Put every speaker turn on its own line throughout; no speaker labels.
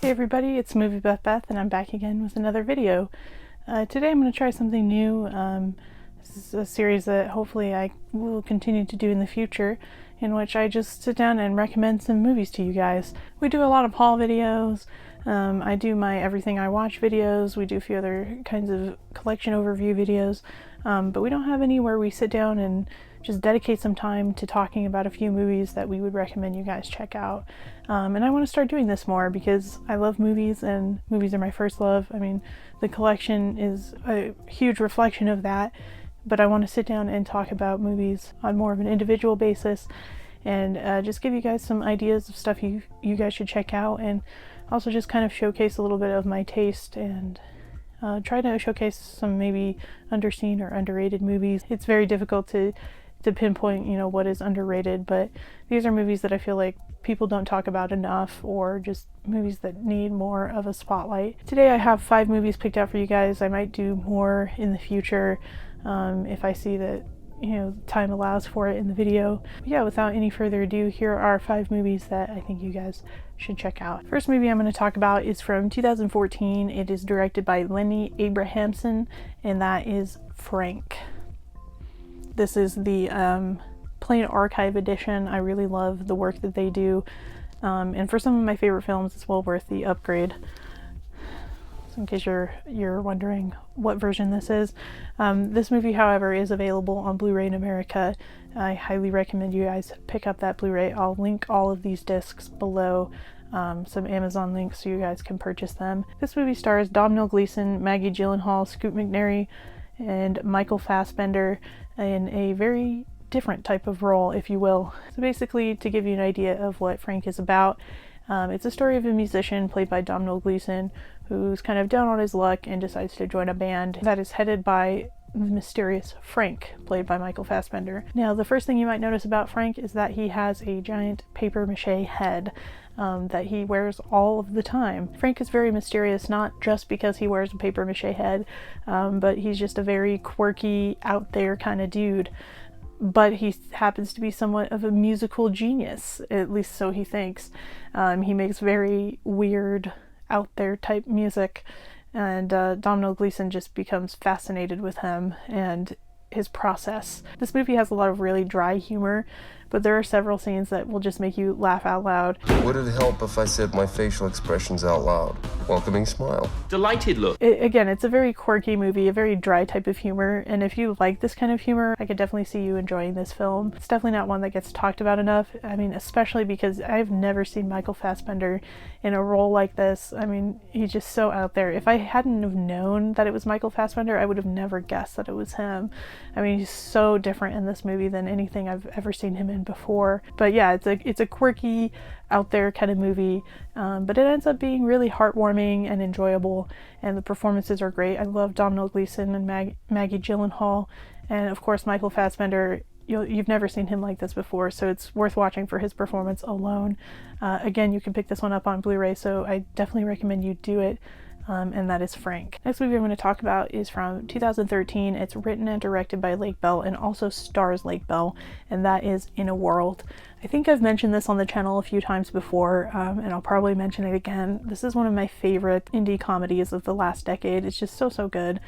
Hey everybody, it's Movie Buff Beth and I'm back again with another video. Today I'm going to try something new. This is a series that hopefully I will continue to do in the future, in which I just sit down and recommend some movies to you guys. We do a lot of haul videos, I do my Everything I Watch videos, we do a few other kinds of collection overview videos, but we don't have any where we sit down and just dedicate some time to talking about a few movies that we would recommend you guys check out. And I want to start doing this more because I love movies and movies are my first love. I mean, the collection is a huge reflection of that, but I want to sit down and talk about movies on more of an individual basis and just give you guys some ideas of stuff you guys should check out, and also just kind of showcase a little bit of my taste and try to showcase some maybe underseen or underrated movies. It's very difficult to pinpoint, you know, what is underrated, but these are movies that I feel like people don't talk about enough, or just movies that need more of a spotlight. Today I have 5 movies picked out for you guys. I might do more in the future if I see that, you know, time allows for it in the video. But yeah, without any further ado, here are 5 movies that I think you guys should check out. First movie I'm going to talk about is from 2014. It is directed by Lenny Abrahamson, and that is Frank. This is the plain archive edition. I really love the work that they do, and for some of my favorite films it's well worth the upgrade. So in case you're wondering what version this is, this movie however is available on Blu-ray in America. I highly recommend you guys pick up that Blu-ray. I'll link all of these discs below, some Amazon links so you guys can purchase them. This movie stars Domhnall Gleeson, Maggie Gyllenhaal, Scoot McNairy, and Michael Fassbender in a very different type of role, if you will. So basically, to give you an idea of what Frank is about, it's a story of a musician played by Domhnall Gleeson who's kind of down on his luck and decides to join a band that is headed by the mysterious Frank, played by Michael Fassbender. Now, the first thing you might notice about Frank is that he has a giant papier-mâché head that he wears all of the time. Frank is very mysterious, not just because he wears a papier-mâché head, but he's just a very quirky, out there kind of dude. But he happens to be somewhat of a musical genius, at least so he thinks. He makes very weird, out there type music, and Domhnall Gleeson just becomes fascinated with him and his process. This movie has a lot of really dry humor, but there are several scenes that will just make you laugh out loud.
Would it help if I said my facial expressions out loud? Welcoming smile. Delighted look.
Again, it's a very quirky movie, a very dry type of humor, and if you like this kind of humor, I could definitely see you enjoying this film. It's definitely not one that gets talked about enough. I mean, especially because I've never seen Michael Fassbender in a role like this. I mean, he's just so out there. If I hadn't have known that it was Michael Fassbender, I would have never guessed that it was him. I mean, he's so different in this movie than anything I've ever seen him in before. But yeah, it's a quirky, out there kind of movie, but it ends up being really heartwarming and enjoyable, and the performances are great. I love Domhnall Gleeson and Maggie Gyllenhaal, and of course Michael Fassbender. You've never seen him like this before, so it's worth watching for his performance alone. Again, you can pick this one up on Blu-ray, so I definitely recommend you do it. And that is Frank. Next movie I'm going to talk about is from 2013. It's written and directed by Lake Bell and also stars Lake Bell, and that is In a World. I think I've mentioned this on the channel a few times before, and I'll probably mention it again. This is one of my favorite indie comedies of the last decade. It's just so good.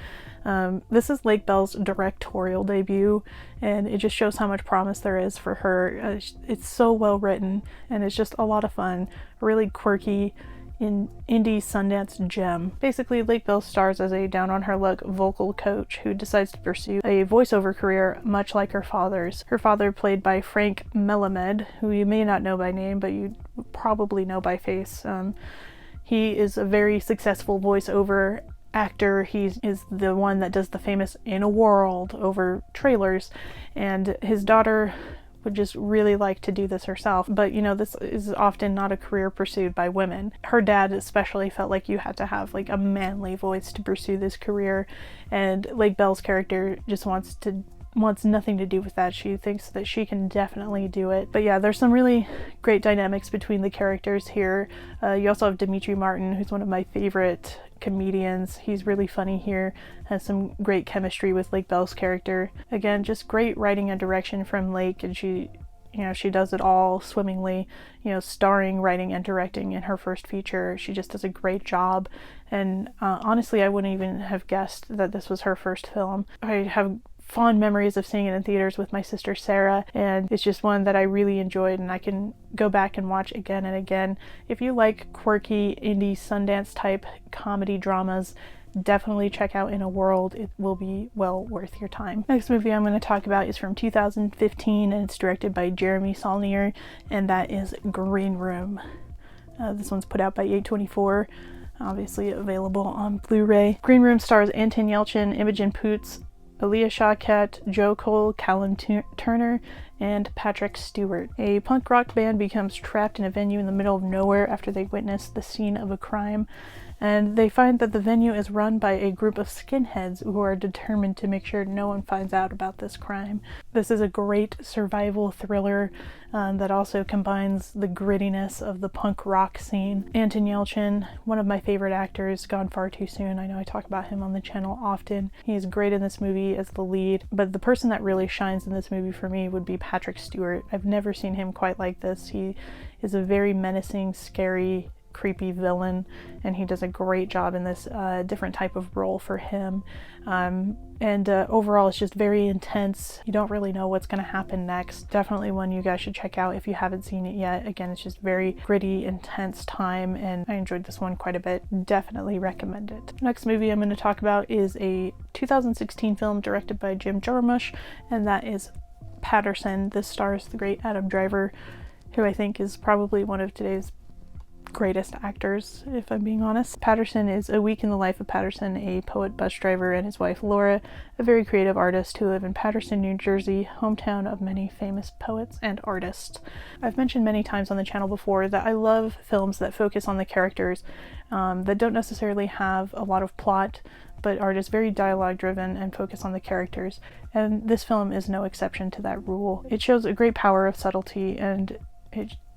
This is Lake Bell's directorial debut, and it just shows how much promise there is for her. It's so well written, and it's just a lot of fun, really quirky, in indie Sundance gem. Basically, Lake Bell stars as a down-on-her-luck vocal coach who decides to pursue a voiceover career much like her father's. Her father, played by Frank Melamed, who you may not know by name, but you probably know by face. He is a very successful voiceover actor. He is the one that does the famous In a World over trailers, and his daughter would just really like to do this herself, but you know, this is often not a career pursued by women. Her dad especially felt like you had to have like a manly voice to pursue this career, and Lake Bell's character just wants nothing to do with that. She thinks that she can definitely do it. But yeah, there's some really great dynamics between the characters here. You also have Demetri Martin, who's one of my favorite comedians. He's really funny here, has some great chemistry with Lake Bell's character. Again, just great writing and direction from Lake, and she you know, she does it all swimmingly, you know, starring, writing, and directing in her first feature. She just does a great job. And honestly, I wouldn't even have guessed that this was her first film. I have fond memories of seeing it in theaters with my sister Sarah, and it's just one that I really enjoyed and I can go back and watch again and again. If you like quirky indie Sundance type comedy dramas, definitely check out In a World. It will be well worth your time. Next movie I'm going to talk about is from 2015 and it's directed by Jeremy Saulnier, and that is Green Room. This one's put out by A24, obviously available on Blu-ray. Green Room stars Anton Yelchin, Imogen Poots, Aaliyah Shawkat, Joe Cole, Callum Turner, and Patrick Stewart. A punk rock band becomes trapped in a venue in the middle of nowhere after they witness the scene of a crime, and they find that the venue is run by a group of skinheads who are determined to make sure no one finds out about this crime. This is a great survival thriller that also combines the grittiness of the punk rock scene. Anton Yelchin, one of my favorite actors, gone far too soon. I know I talk about him on the channel often. He's great in this movie as the lead, but the person that really shines in this movie for me would be Patrick Stewart. I've never seen him quite like this. He is a very menacing, scary, creepy villain, and he does a great job in this different type of role for him. Overall, it's just very intense. You don't really know what's going to happen next. Definitely one you guys should check out if you haven't seen it yet. Again, it's just very gritty, intense time, and I enjoyed this one quite a bit. Definitely recommend it. Next movie I'm going to talk about is a 2016 film directed by Jim Jarmusch, and that is Paterson. This stars the great Adam Driver, who I think is probably one of today's greatest actors, if I'm being honest. Paterson is a week in the life of Paterson, a poet, bus driver, and his wife Laura, a very creative artist who live in Paterson, New Jersey, hometown of many famous poets and artists. I've mentioned many times on the channel before that I love films that focus on the characters, that don't necessarily have a lot of plot, but are just very dialogue driven and focus on the characters. And this film is no exception to that rule. It shows a great power of subtlety, and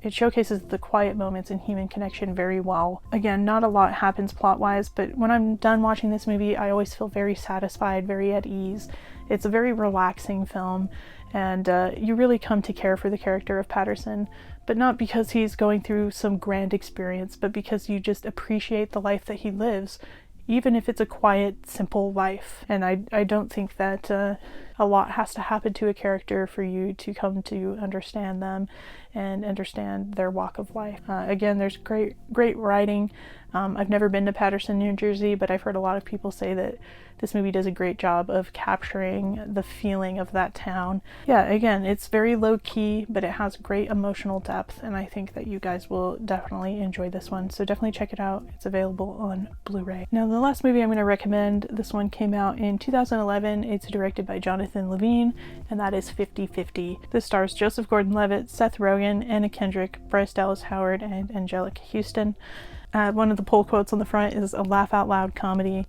it showcases the quiet moments in human connection very well. Again, not a lot happens plot-wise, but when I'm done watching this movie, I always feel very satisfied, very at ease. It's a very relaxing film, and you really come to care for the character of Paterson, but not because he's going through some grand experience, but because you just appreciate the life that he lives, even if it's a quiet, simple life. And I don't think that a lot has to happen to a character for you to come to understand them and understand their walk of life. Again, there's great writing. I've never been to Paterson, New Jersey, but I've heard a lot of people say that this movie does a great job of capturing the feeling of that town. Yeah, again, it's very low-key, but it has great emotional depth, and I think that you guys will definitely enjoy this one, so definitely check it out. It's available on Blu-ray. Now, the last movie I'm going to recommend, this one came out in 2011. It's directed by Jonathan Levine, and that is 50/50. This stars Joseph Gordon-Levitt, Seth Rogen, Anna Kendrick, Bryce Dallas Howard, and Angelica Houston. One of the pull quotes on the front is a laugh-out-loud comedy,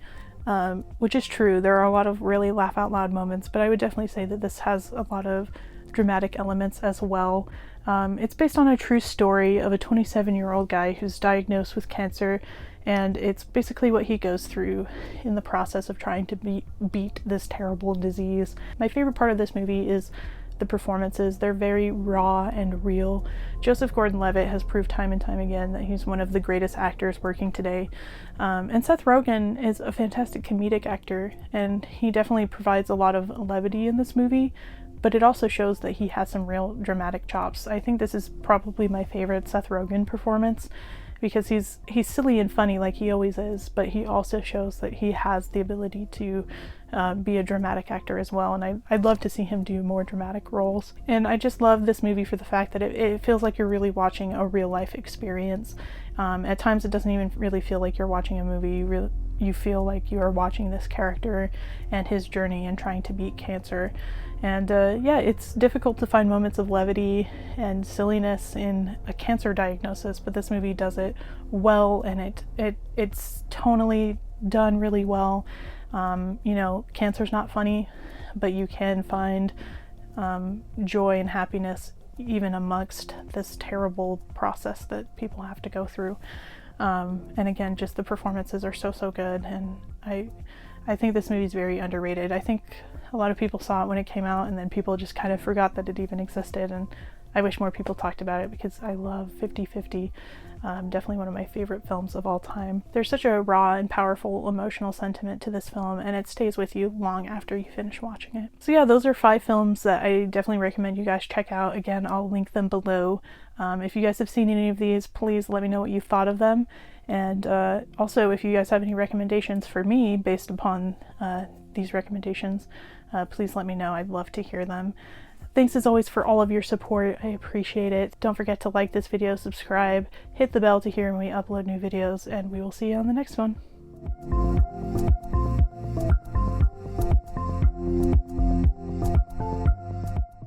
which is true. There are a lot of really laugh-out-loud moments, but I would definitely say that this has a lot of dramatic elements as well. It's based on a true story of a 27-year-old guy who's diagnosed with cancer, and it's basically what he goes through in the process of trying to beat this terrible disease. My favorite part of this movie is the performances. They're very raw and real. Joseph Gordon-Levitt has proved time and time again that he's one of the greatest actors working today. And Seth Rogen is a fantastic comedic actor, and he definitely provides a lot of levity in this movie, but it also shows that he has some real dramatic chops. I think this is probably my favorite Seth Rogen performance, because he's silly and funny like he always is, but he also shows that he has the ability to be a dramatic actor as well, and I'd love to see him do more dramatic roles. And I just love this movie for the fact that it feels like you're really watching a real life experience. At times it doesn't even really feel like you're watching a movie. You feel like you are watching this character and his journey and trying to beat cancer. And yeah, it's difficult to find moments of levity and silliness in a cancer diagnosis, but this movie does it well, and it's tonally done really well. You know, cancer's not funny, but you can find joy and happiness even amongst this terrible process that people have to go through. And again, just the performances are so good, and I think this movie is very underrated. I think a lot of people saw it when it came out, and then people just kind of forgot that it even existed, and I wish more people talked about it because I love 50/50. Definitely one of my favorite films of all time. There's such a raw and powerful emotional sentiment to this film, and it stays with you long after you finish watching it. So yeah, those are 5 films that I definitely recommend you guys check out. Again, I'll link them below. If you guys have seen any of these, please let me know what you thought of them. And also, if you guys have any recommendations for me based upon these recommendations, please let me know. I'd love to hear them. Thanks as always for all of your support. I appreciate it. Don't forget to like this video, subscribe, hit the bell to hear when we upload new videos, and we will see you on the next one.